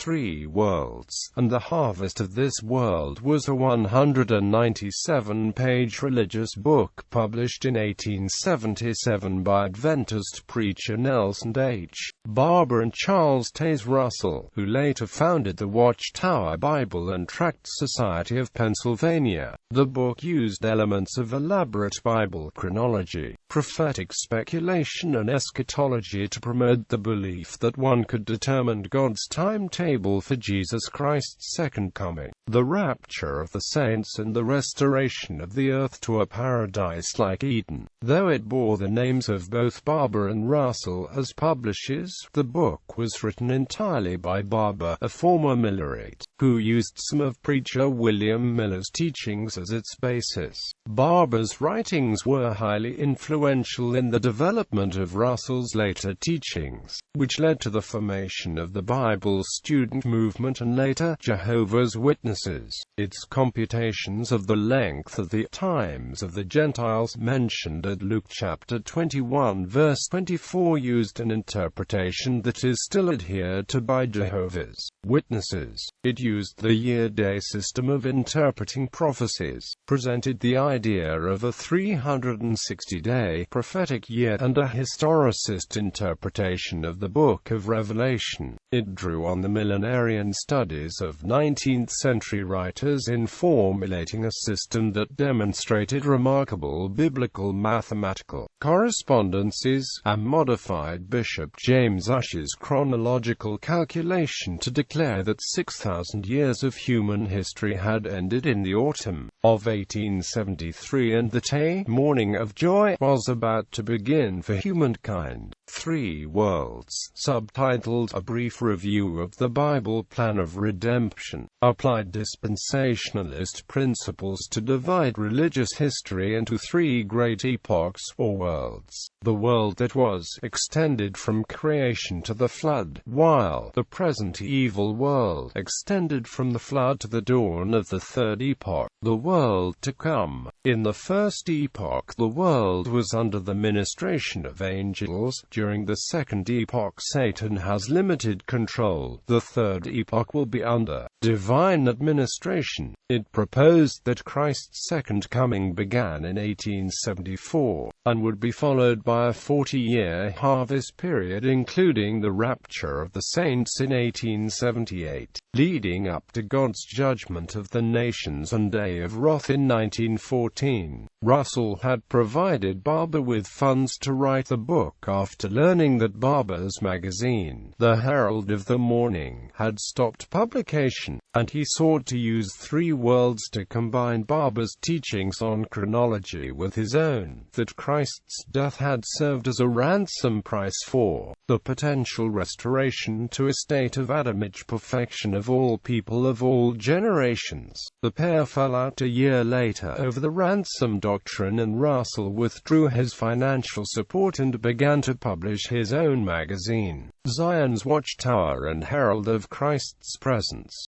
Three Worlds, and the Harvest of This World was a 197-page religious book published in 1877 by Adventist preacher Nelson H. Barbour and Charles Taze Russell, who later founded the Watchtower Bible and Tract Society of Pennsylvania. The book used elements of elaborate Bible chronology, prophetic speculation and eschatology to promote the belief that one could determine God's timetable for Jesus Christ's second coming, the rapture of the saints and the restoration of the earth to a paradise like Eden. Though it bore the names of both Barbour and Russell as publishers, the book was written entirely by Barbour, a former Millerite, who used some of preacher William Miller's teachings as its basis. Barbour's writings were highly influential in the development of Russell's later teachings, which led to the formation of the Bible student movement and later Jehovah's Witnesses. Its computations of the length of the times of the Gentiles mentioned at Luke chapter 21 verse 24 used an interpretation that is still adhered to by Jehovah's Witnesses. It used the year-day system of interpreting prophecies, presented the idea of a 360-day prophetic year, and a historicist interpretation of the Book of Revelation. It drew on the millenarian studies of 19th-century writers in formulating a system that demonstrated remarkable biblical mathematical correspondences, and modified Bishop James Ussher's chronological calculation to declare that 6,000 years of human history had ended in the autumn of 1873 and that a morning of joy was about to begin for humankind. Three Worlds, subtitled A Brief Review of the Bible Plan of Redemption, applied dispensationalist principles to divide religious history into three great epochs, or worlds: the world that was extended from creation to the flood, while the present evil world extended from the flood to the dawn of the third epoch, the world to come. In the first epoch, the world was under the ministration of angels. During the second epoch, Satan has limited control. The third epoch will be under divine administration. It proposed that Christ's second coming began in 1874, and would be followed by a 40-year harvest period including the rapture of the saints in 1878, leading up to God's judgment of the nations and day of wrath in 1914. Russell had provided Barbour with funds to write the book after learning that Barbour's magazine, The Herald of the Morning, had stopped publication, and he sought to use Three Worlds to combine Barbour's teachings on chronology with his own, that Christ's death had served as a ransom price for the potential restoration to a state of Adamic perfection of all people of all generations. The pair fell out a year later over the ransom doctrine, and Russell withdrew his financial support and began to publish his own magazine, Zion's Watchtower and Herald of Christ's Presence.